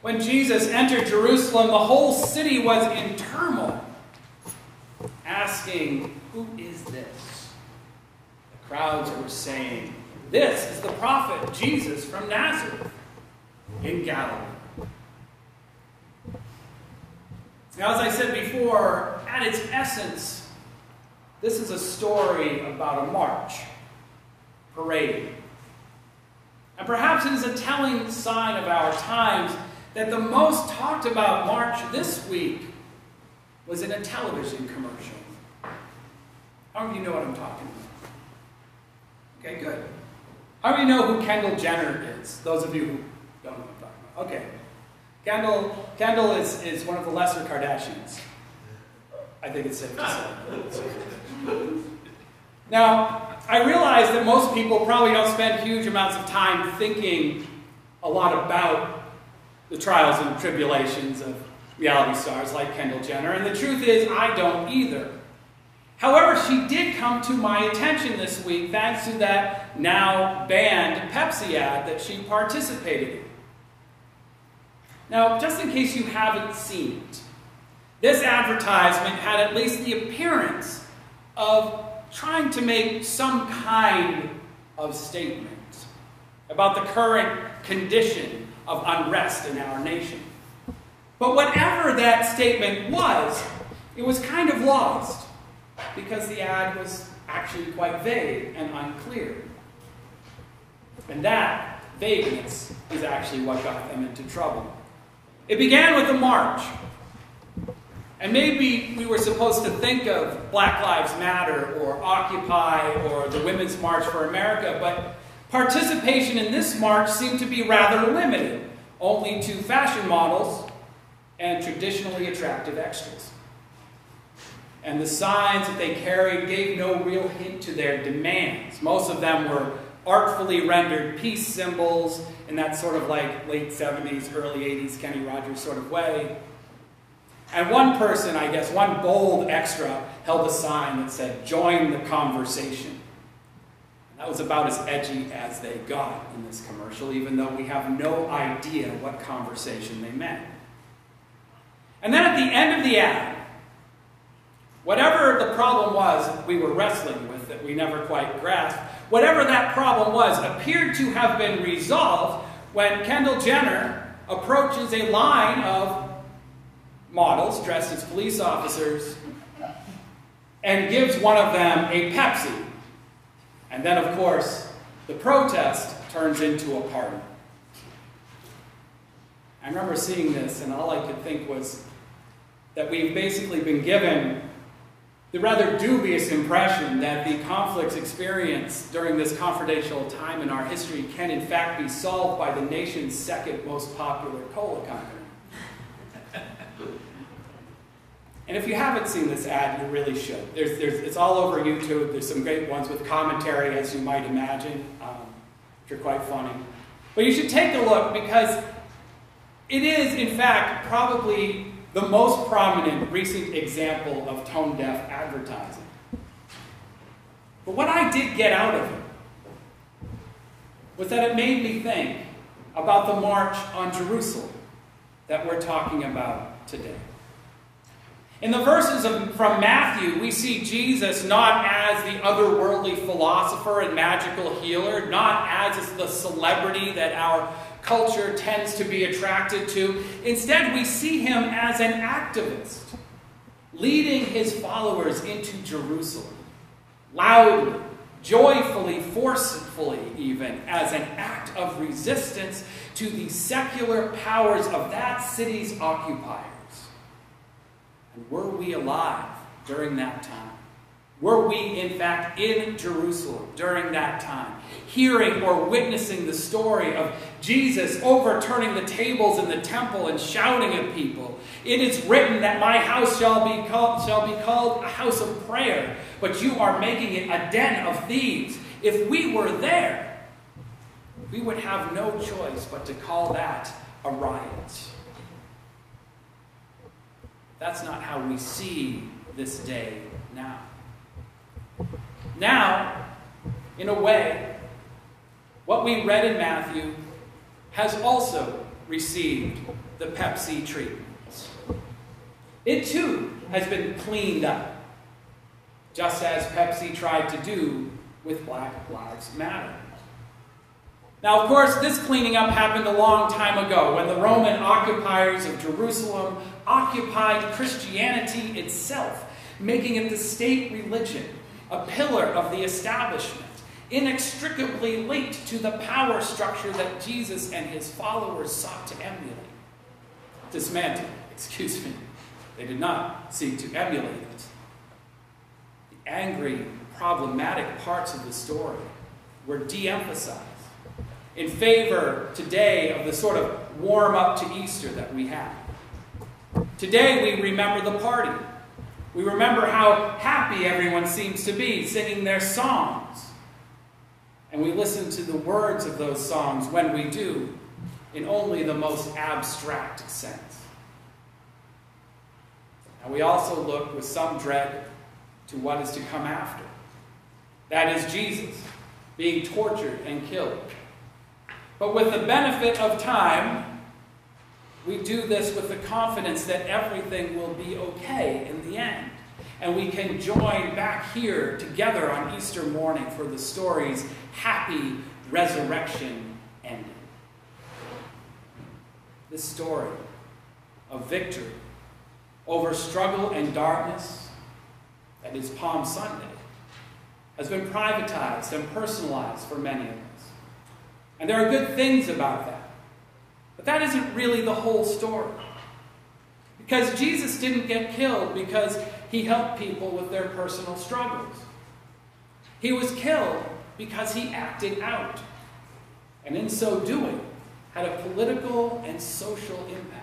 When Jesus entered Jerusalem, the whole city was in turmoil, asking, "Who is this?" The crowds were saying, "This is the prophet Jesus from Nazareth in Galilee." Now, as I said before, at its essence, this is a story about a march, parade. And perhaps it is a telling sign of our times that the most talked about march this week was in a television commercial. How many of you know what I'm talking about? Okay, good. How many know who Kendall Jenner is? Those of you who don't know what I'm talking about. Okay. Kendall is one of the lesser Kardashians. I think it's safe to say. Now, I realize that most people probably don't spend huge amounts of time thinking a lot about the trials and tribulations of reality stars like Kendall Jenner, and the truth is, I don't either. However, she did come to my attention this week thanks to that now banned Pepsi ad that she participated in. Now, just in case you haven't seen it, this advertisement had at least the appearance of trying to make some kind of statement about the current condition of unrest in our nation. But whatever that statement was, it was kind of lost because the ad was actually quite vague and unclear. And that vagueness is actually what got them into trouble. It began with a march. And maybe we were supposed to think of Black Lives Matter or Occupy or the Women's March for America, but participation in this march seemed to be rather limited, only to fashion models and traditionally attractive extras. And the signs that they carried gave no real hint to their demands. Most of them were artfully rendered peace symbols in that sort of like late 70s, early 80s Kenny Rogers sort of way. And one person, I guess, one bold extra held a sign that said, "Join the conversation." That was about as edgy as they got in this commercial, even though we have no idea what conversation they meant. And then at the end of the ad, whatever the problem was we were wrestling with that we never quite grasped, whatever that problem was appeared to have been resolved when Kendall Jenner approaches a line of models dressed as police officers and gives one of them a Pepsi. And then, of course, the protest turns into a party. I remember seeing this, and all I could think was that we've basically been given the rather dubious impression that the conflicts experienced during this confrontational time in our history can in fact be solved by the nation's second most popular cola company. And if you haven't seen this ad, you really should. It's all over YouTube. There's some great ones with commentary, as you might imagine, which are quite funny. But you should take a look because it is, in fact, probably the most prominent recent example of tone-deaf advertising. But what I did get out of it was that it made me think about the march on Jerusalem that we're talking about today. In the verses from Matthew, we see Jesus not as the otherworldly philosopher and magical healer, not as the celebrity that our culture tends to be attracted to. Instead, we see him as an activist, leading his followers into Jerusalem, loudly, joyfully, forcefully even, as an act of resistance to the secular powers of that city's occupiers. And were we alive during that time? Were we, in fact, in Jerusalem during that time, hearing or witnessing the story of Jesus overturning the tables in the temple and shouting at people? It is written that my house shall be called a house of prayer, but you are making it a den of thieves. If we were there, we would have no choice but to call that a riot. That's not how we see this day now. Now, in a way, what we read in Matthew has also received the Pepsi treatment. It too has been cleaned up, just as Pepsi tried to do with Black Lives Matter. Now, of course, this cleaning up happened a long time ago when the Roman occupiers of Jerusalem occupied Christianity itself, making it the state religion, a pillar of the establishment, inextricably linked to the power structure that Jesus and his followers sought to emulate. Dismantle, excuse me. They did not seek to emulate it. The angry, problematic parts of the story were de-emphasized in favor today of the sort of warm-up to Easter that we have. Today we remember the party. We remember how happy everyone seems to be singing their songs. And we listen to the words of those songs when we do in only the most abstract sense. And we also look with some dread to what is to come after. That is Jesus being tortured and killed. But with the benefit of time, we do this with the confidence that everything will be okay in the end. And we can join back here together on Easter morning for the story's happy resurrection ending. This story of victory over struggle and darkness, that is Palm Sunday, has been privatized and personalized for many of us. And there are good things about that. But that isn't really the whole story. Because Jesus didn't get killed because he helped people with their personal struggles. He was killed because he acted out. And in so doing, had a political and social impact.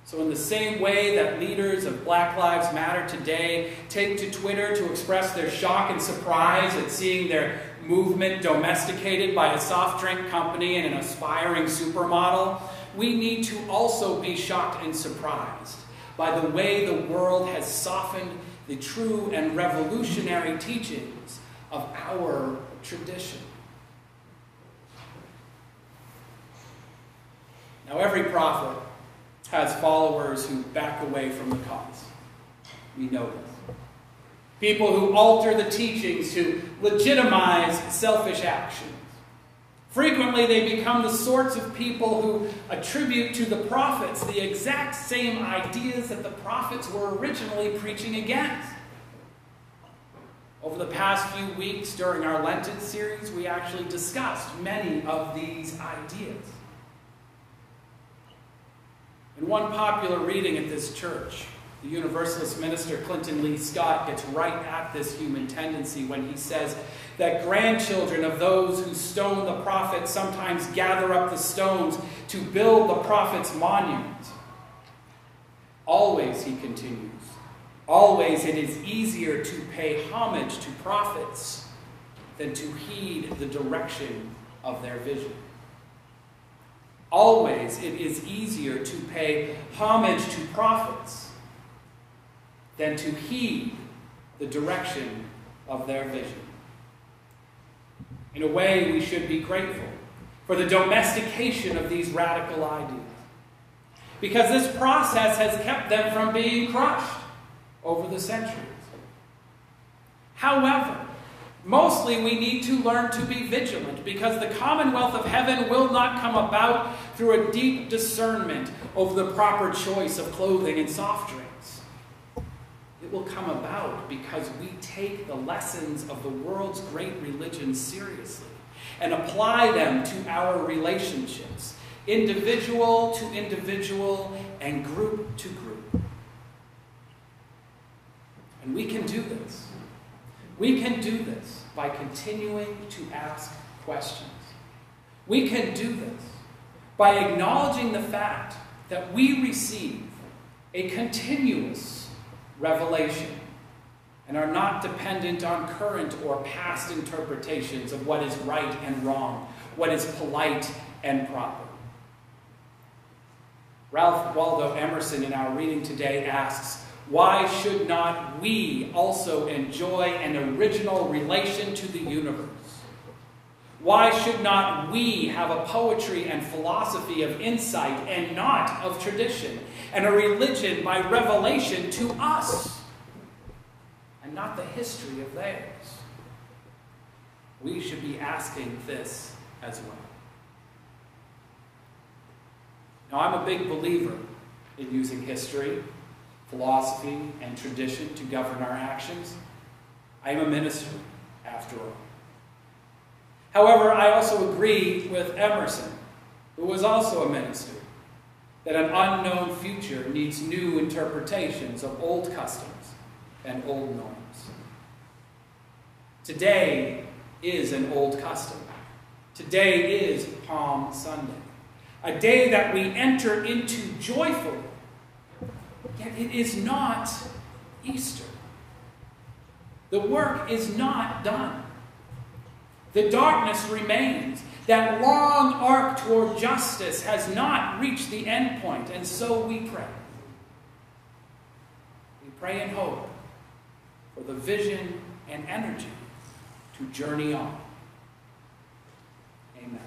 So in the same way that leaders of Black Lives Matter today take to Twitter to express their shock and surprise at seeing their movement domesticated by a soft drink company and an aspiring supermodel, we need to also be shocked and surprised by the way the world has softened the true and revolutionary teachings of our tradition. Now, every prophet has followers who back away from the cause. We know this. People who alter the teachings to legitimize selfish actions. Frequently, they become the sorts of people who attribute to the prophets the exact same ideas that the prophets were originally preaching against. Over the past few weeks during our Lenten series, we actually discussed many of these ideas. In one popular reading at this church, the Universalist minister Clinton Lee Scott gets right at this human tendency when he says that grandchildren of those who stone the prophets sometimes gather up the stones to build the prophet's monument. Always, he continues, always it is easier to pay homage to prophets than to heed the direction of their vision. Always it is easier to pay homage to prophets than to heed the direction of their vision. In a way, we should be grateful for the domestication of these radical ideas, because this process has kept them from being crushed over the centuries. However, mostly we need to learn to be vigilant, because the commonwealth of heaven will not come about through a deep discernment over the proper choice of clothing and soft drinks. It will come about because we take the lessons of the world's great religions seriously and apply them to our relationships, individual to individual and group to group. And we can do this. We can do this by continuing to ask questions. We can do this by acknowledging the fact that we receive a continuous revelation and are not dependent on current or past interpretations of what is right and wrong, what is polite and proper. Ralph Waldo Emerson in our reading today asks, why should not we also enjoy an original relation to the universe? Why should not we have a poetry and philosophy of insight and not of tradition, and a religion by revelation to us, and not the history of theirs? We should be asking this as well. Now, I'm a big believer in using history, philosophy, and tradition to govern our actions. I am a minister, after all. However, I also agree with Emerson, who was also a minister, that an unknown future needs new interpretations of old customs and old norms. Today is an old custom. Today is Palm Sunday, a day that we enter into joyfully. Yet it is not Easter. The work is not done. The darkness remains. That long arc toward justice has not reached the end point, and so we pray. We pray in hope for the vision and energy to journey on. Amen.